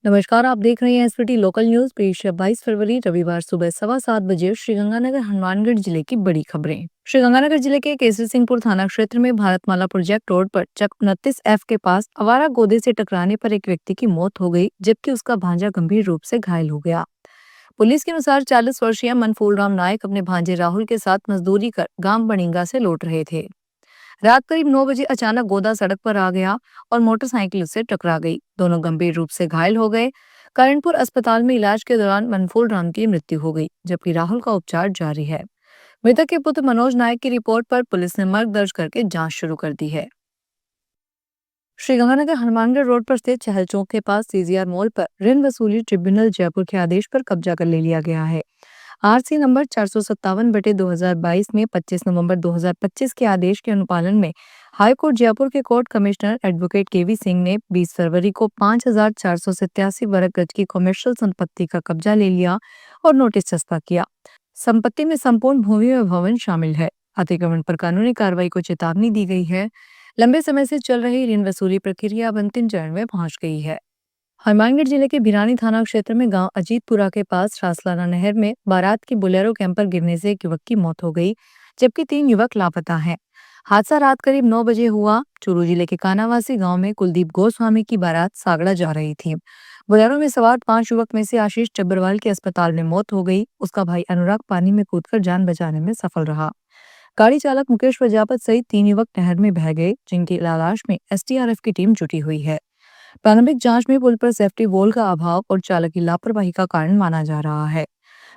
नमस्कार, आप देख रहे हैं एसपीटी लोकल न्यूज। पेश है 22 फरवरी रविवार सुबह 7:15 बजे श्रीगंगानगर हनुमानगढ़ जिले की बड़ी खबरें। श्रीगंगानगर जिले के केसरी सिंहपुर थाना क्षेत्र में भारतमाला प्रोजेक्ट रोड पर चक 29F के पास आवारा गोदे से टकराने पर एक व्यक्ति की मौत हो गई, जबकि उसका भांजा गंभीर रूप से घायल हो गया। पुलिस के अनुसार 40 वर्षीय मनफूल राम नायक अपने भांजे राहुल के साथ मजदूरी कर गांव बणिंगा से लौट रहे थे। रात करीब 9 बजे अचानक गोदा सड़क पर आ गया और मोटरसाइकिल उससे टकरा गई। दोनों गंभीर रूप से घायल हो गए। करणपुर अस्पताल में इलाज के दौरान मनफूल राम की मृत्यु हो गई, जबकि राहुल का उपचार जारी है। मृतक के पुत्र मनोज नायक की रिपोर्ट पर पुलिस ने मर्ग दर्ज करके जांच शुरू कर दी है। श्रीगंगानगर हनुमानगढ़ रोड पर स्थित चहल चौक के पास सीजीआर मॉल पर ऋण वसूली ट्रिब्यूनल जयपुर के आदेश पर कब्जा कर ले लिया गया है। आरसी नंबर 457/2022 में 25 नवंबर 2025 के आदेश के अनुपालन में हाईकोर्ट जयपुर के कोर्ट कमिश्नर एडवोकेट केवी सिंह ने 20 फरवरी को 5487 वर्ग गज की कमर्शियल संपत्ति का कब्जा ले लिया और नोटिस चस्पा किया। संपत्ति में संपूर्ण भूमि व भवन शामिल है। अतिक्रमण पर कानूनी कार्रवाई को चेतावनी दी गई है। लंबे समय से चल रही ऋण वसूली प्रक्रिया अब अंतिम चरण में पहुंच गई है। हनुमानगढ़ जिले के भिरानी थाना क्षेत्र में गांव अजीतपुरा के पास रासलाना नहर में बारात की बोलेरो कैंपर गिरने से एक युवक की मौत हो गई, जबकि 3 युवक लापता हैं। हादसा रात करीब 9 बजे हुआ। चूरू जिले के कानावासी गांव में कुलदीप गोस्वामी की बारात सागड़ा जा रही थी। बोलेरो में सवार 5 युवक में से आशीष चब्बरवाल की अस्पताल में मौत हो गई। उसका भाई अनुराग पानी में कूदकर जान बचाने में सफल रहा। गाड़ी चालक मुकेश प्रजापत सहित 3 युवक नहर में बह गए, जिनकी तलाश में एसडीआरएफ की टीम जुटी हुई है। प्रारंभिक जांच में पुल पर सेफ्टी वॉल का अभाव और चालक की लापरवाही का कारण माना जा रहा है।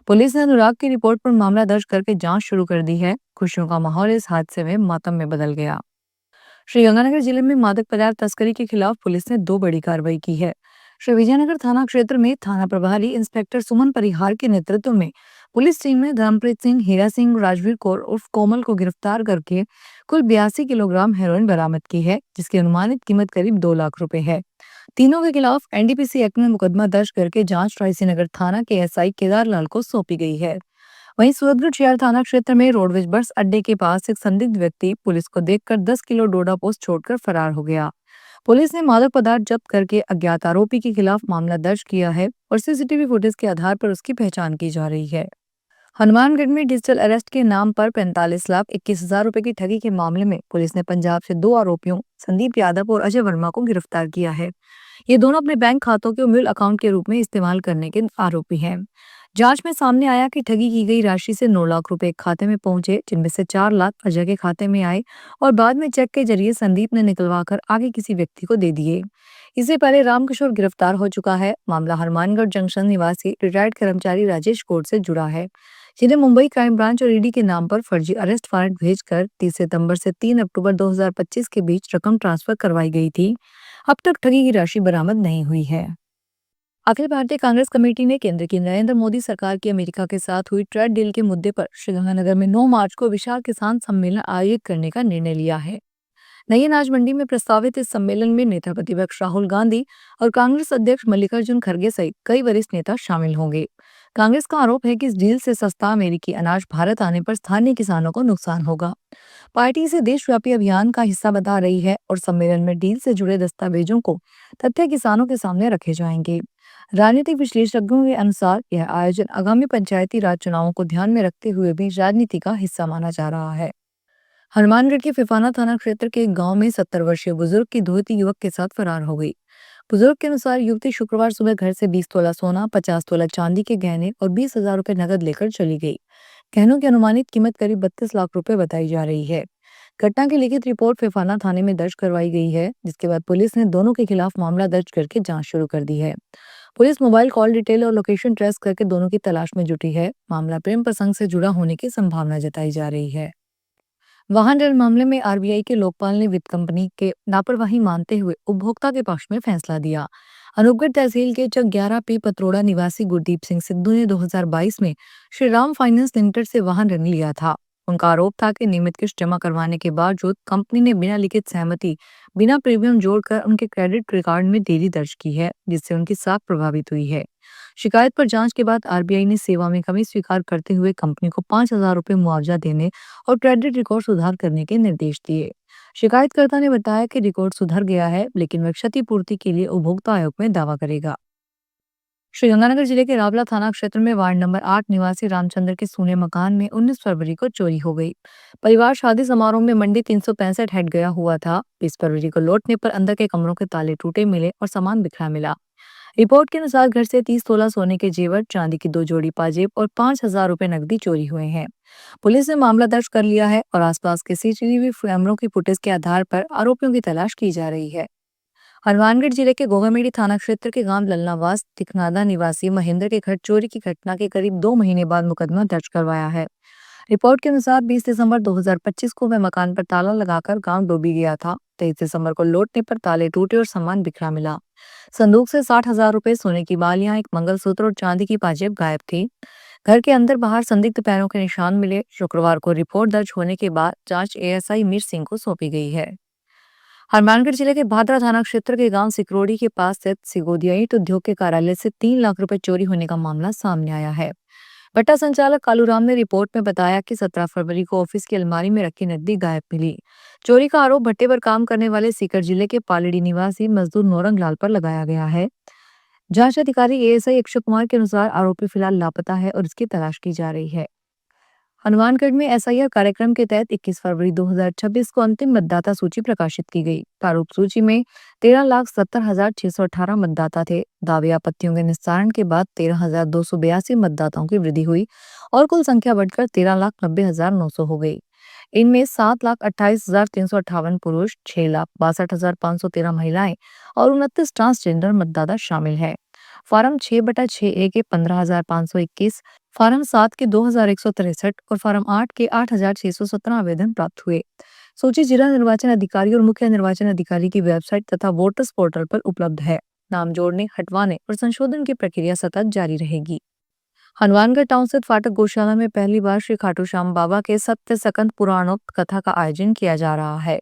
पुलिस ने अनुराग की रिपोर्ट पर मामला दर्ज करके जांच शुरू कर दी है। खुशियों का माहौल इस हादसे में मातम में बदल गया। श्रीगंगानगर जिले में मादक पदार्थ तस्करी के खिलाफ पुलिस ने 2 बड़ी कार्रवाई की है। श्री विजयनगर थाना क्षेत्र में थाना प्रभारी इंस्पेक्टर सुमन परिहार के नेतृत्व में पुलिस टीम ने धर्मप्रीत सिंह, हीरा सिंह, राजवीर कौर उर्फ कोमल को गिरफ्तार करके कुल 82 किलोग्राम हेरोइन बरामद की है, जिसकी अनुमानित कीमत करीब 2 लाख रुपए है। तीनों के खिलाफ एनडीपीसी एक्ट में मुकदमा दर्ज करके जांच रायसीनगर थाना के एसआई केदारलाल को सौंपी गई है। वहीं सूरतगढ़ शहर थाना क्षेत्र में रोडवेज बस अड्डे के पास एक संदिग्ध व्यक्ति पुलिस को देखकर 10 किलो डोडा पोस्ट छोड़कर फरार हो गया। पुलिस ने मादक पदार्थ जब्त करके अज्ञात आरोपी के खिलाफ मामला दर्ज किया है और सीसीटीवी फुटेज के आधार पर उसकी पहचान की जा रही है। हनुमानगढ़ में डिजिटल अरेस्ट के नाम पर 45,21,000 रुपए की ठगी के मामले में पुलिस ने पंजाब से 2 आरोपियों संदीप यादव और अजय वर्मा को गिरफ्तार किया है। ये दोनों अपने बैंक खातों के मूल अकाउंट के रूप में इस्तेमाल करने के आरोपी हैं। जांच में सामने आया कि ठगी की गई राशि से 9 लाख रुपए एक खाते में पहुंचे, जिनमें से 4 लाख अजय के खाते में आए और बाद में चेक के जरिए संदीप ने निकलवाकर आगे किसी व्यक्ति को दे दिए। इससे पहले रामकिशोर गिरफ्तार हो चुका है। मामला हनुमानगढ़ जंक्शन निवासी रिटायर्ड कर्मचारी राजेश कोट से जुड़ा है, जिन्हें मुंबई क्राइम ब्रांच और ईडी के नाम पर फर्जी अरेस्ट वारंट भेजकर 30 सितंबर से 3 अक्टूबर 2025 के बीच रकम ट्रांसफर करवाई गई थी। अब तक ठगी की राशि बरामद नहीं हुई है। अखिल भारतीय कांग्रेस कमेटी ने केंद्र की नरेंद्र मोदी सरकार की अमेरिका के साथ हुई ट्रेड डील के मुद्दे पर श्रीगंगानगर में 9 मार्च को विशाल किसान सम्मेलन आयोजित करने का निर्णय लिया है। नई अनाज मंडी में प्रस्तावित इस सम्मेलन में नेता प्रतिपक्ष राहुल गांधी और कांग्रेस अध्यक्ष मल्लिकार्जुन खड़गे सहित कई वरिष्ठ नेता शामिल होंगे। कांग्रेस का आरोप है कि इस डील से सस्ता अमेरिकी अनाज भारत आने पर स्थानीय किसानों को नुकसान होगा। पार्टी इसे देशव्यापी अभियान का हिस्सा बता रही है और सम्मेलन में डील से जुड़े दस्तावेजों को तथ्य किसानों के सामने रखे जाएंगे। राजनीतिक विश्लेषकों के अनुसार यह आयोजन आगामी पंचायती राज चुनावों को ध्यान में रखते हुए भी राजनीति का हिस्सा माना जा रहा है। हनुमानगढ़ के फिफाना थाना क्षेत्र के एक गांव में 70 वर्षीय बुजुर्ग की धोती युवक के साथ फरार हो गई। बुजुर्ग के अनुसार युवती शुक्रवार सुबह घर से 20 तोला सोना, 50 तोला चांदी के गहने और 20,000 रुपए नगद लेकर चली गई। गहनों की अनुमानित कीमत करीब 32 लाख रुपए बताई जा रही है। घटना की लिखित रिपोर्ट फिफाना थाने में दर्ज करवाई गई है, जिसके बाद पुलिस ने दोनों के खिलाफ मामला दर्ज करके जांच शुरू कर दी है। पुलिस मोबाइल कॉल डिटेल और लोकेशन ट्रेस करके दोनों की तलाश में जुटी है। मामला प्रेम प्रसंग से जुड़ा होने की संभावना जताई जा रही है। वाहन ऋण मामले में आरबीआई के लोकपाल ने वित्त कंपनी के लापरवाही मानते हुए उपभोक्ता के पक्ष में फैसला दिया। अनूपगढ़ तहसील के चक 11 पी पतरोड़ा निवासी गुरदीप सिंह सिद्धू ने 2022 में श्री राम फाइनेंस लिमिटेड से वाहन ऋण लिया था। उनका आरोप था कि नियमित किस्त जमा करवाने के बावजूद कंपनी ने बिना लिखित सहमति बिना प्रीमियम जोड़कर उनके क्रेडिट रिकॉर्ड में देरी दर्ज की है, जिससे उनकी साख प्रभावित हुई है। शिकायत पर जांच के बाद आरबीआई ने सेवा में कमी स्वीकार करते हुए कंपनी को 5,000 रुपए मुआवजा देने और क्रेडिट रिकॉर्ड सुधार करने के निर्देश दिए। शिकायतकर्ता ने बताया कि रिकॉर्ड सुधर गया है, लेकिन वह क्षतिपूर्ति के लिए उपभोक्ता आयोग में दावा करेगा। श्रीगंगानगर जिले के रावला थाना क्षेत्र में वार्ड नंबर 8 निवासी रामचंद्र के सूने मकान में 19 फरवरी को चोरी हो गई। परिवार शादी समारोह में मंडी 365 हट गया हुआ था। 20 फरवरी को लौटने पर अंदर के कमरों के ताले टूटे मिले और सामान बिखरा मिला। रिपोर्ट के अनुसार घर से 30 तोला सोने के जेवर, चांदी की 2 जोड़ी पाजेब और 5,000 रुपए नकदी चोरी हुए हैं। पुलिस ने मामला दर्ज कर लिया है और आसपास के सीसीटीवी कैमरों की फुटेज के आधार पर आरोपियों की तलाश की जा रही है। हनुमानगढ़ जिले के गोगामेड़ी थाना क्षेत्र के गांव ललनावास तिकनादा निवासी महेंद्र के घर चोरी की घटना के करीब 2 महीने बाद मुकदमा दर्ज करवाया है। रिपोर्ट के अनुसार 20 दिसंबर 2025 को वह मकान पर ताला लगाकर गांव डूबी गया था। 23 दिसंबर को लौटने पर ताले टूटे और सामान बिखरा मिला। संदूक से 60,000 रुपए, सोने की बालियां, एक मंगलसूत्र और चांदी की पाजेब गायब थी। घर के अंदर बाहर संदिग्ध पैरों के निशान मिले। शुक्रवार को रिपोर्ट दर्ज होने के बाद जांच एएसआई मीर सिंह को सौंपी गई है। हनुमानगढ़ जिले के भादरा थाना क्षेत्र के गांव सिकरोड़ी के पास स्थित सिगोदिया ईंट उद्योग के कार्यालय से 3 लाख रुपए चोरी होने का मामला सामने आया है। भट्टा संचालक कालूराम ने रिपोर्ट में बताया कि 17 फरवरी को ऑफिस की अलमारी में रखी नकदी गायब मिली। चोरी का आरोप भट्टे पर काम करने वाले सीकर जिले के पालड़ी निवासी मजदूर नौरंग लाल पर लगाया गया है। जांच अधिकारी एएसआई अक्षय कुमार के अनुसार आरोपी फिलहाल लापता है और इसकी तलाश की जा रही है। हनुमानगढ़ में एसआईआर कार्यक्रम के तहत 21 फरवरी 2026 को अंतिम मतदाता सूची प्रकाशित की गई। प्रारूप सूची में 13,70,618 मतदाता थे। दावे आपत्तियों के निस्तारण के बाद 13,282 मतदाताओं की वृद्धि हुई और कुल संख्या बढ़कर 13,90,900 हो गई। इनमें 7,28,358 पुरुष, 6,62,513 महिलाएं और 29 ट्रांसजेंडर मतदाता शामिल है। फार्म 6/6A के 15,521, फार्म 7 के 2,163 और फार्म 8 के 8,617 आवेदन प्राप्त हुए। सूची जिला निर्वाचन अधिकारी और मुख्य निर्वाचन अधिकारी की वेबसाइट तथा वोटर्स पोर्टल पर उपलब्ध है। नाम जोड़ने, हटवाने और संशोधन की प्रक्रिया सतत जारी रहेगी। हनुमानगढ़ टाउन स्थित फाटक गौशाला में पहली बार श्री खाटू श्याम बाबा के सत्य सकंद पुराणोक्त कथा का आयोजन किया जा रहा है।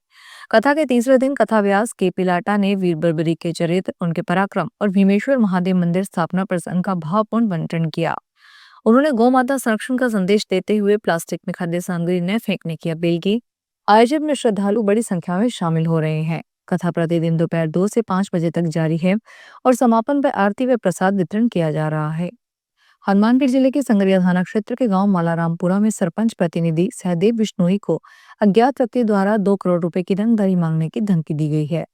कथा के तीसरे दिन कथा व्यास के.पी. लाटा ने वीर बर्बरी के चरित्र, उनके पराक्रम और भीमेश्वर महादेव मंदिर स्थापना प्रसंग का भावपूर्ण वर्णन किया। उन्होंने गौ माता संरक्षण का संदेश देते हुए प्लास्टिक में खाद्य सामग्री न फेंकने की अपील की। आयोजन में श्रद्धालु बड़ी संख्या में शामिल हो रहे हैं। कथा प्रतिदिन दोपहर 2 से 5 बजे तक जारी है और समापन पर आरती व प्रसाद वितरण किया जा रहा है। हनुमानगढ़ जिले के संगरिया थाना क्षेत्र के गांव मालारामपुरा में सरपंच प्रतिनिधि सहदेव बिश्नोई को अज्ञात व्यक्ति द्वारा 2 करोड़ रुपए की रंगदारी मांगने की धमकी दी गई है।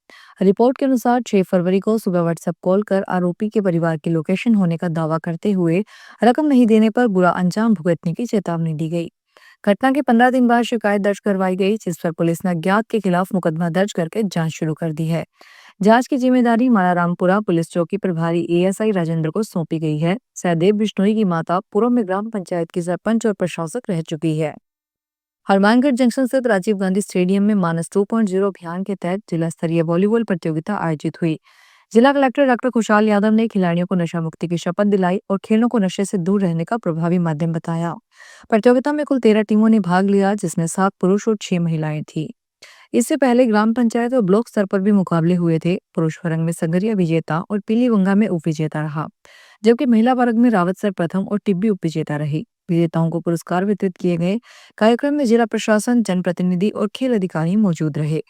रिपोर्ट के अनुसार 6 फरवरी को सुबह व्हाट्सएप कॉल कर आरोपी के परिवार की लोकेशन होने का दावा करते हुए रकम नहीं देने पर बुरा अंजाम भुगतने की चेतावनी दी गई। घटना के 15 दिन बाद शिकायत दर्ज करवाई गई, जिस पर पुलिस ने अज्ञात के खिलाफ मुकदमा दर्ज करके जांच शुरू कर दी है। जांच की जिम्मेदारी मालारामपुरा पुलिस चौकी प्रभारी एएसआई राजेंद्र को सौंपी गई है। सहदेव बिश्नोई की माता पूर्व में ग्राम पंचायत की सरपंच और प्रशासक रह चुकी है। हनुमानगढ़ जंक्शन स्थित राजीव गांधी स्टेडियम में मानस 2.0 अभियान के तहत जिला स्तरीय वॉलीबॉल प्रतियोगिता आयोजित हुई। जिला कलेक्टर डॉक्टर खुशहाल यादव ने खिलाड़ियों को नशा मुक्ति की शपथ दिलाई और खेलों को नशे से दूर रहने का प्रभावी माध्यम बताया। प्रतियोगिता में कुल 13 टीमों ने भाग लिया, जिसमें 7 पुरुष और 6 महिलाएं थी। इससे पहले ग्राम पंचायत और ब्लॉक स्तर पर भी मुकाबले हुए थे। पुरुष वर्ग में संगरिया विजेता और पीलीबंगा में उपविजेता रहा, जबकि महिला वर्ग में रावतसर प्रथम और टिब्बी उपविजेता रही। विजेताओं को पुरस्कार वितरित किए गए। कार्यक्रम में जिला प्रशासन, जनप्रतिनिधि और खेल अधिकारी मौजूद रहे।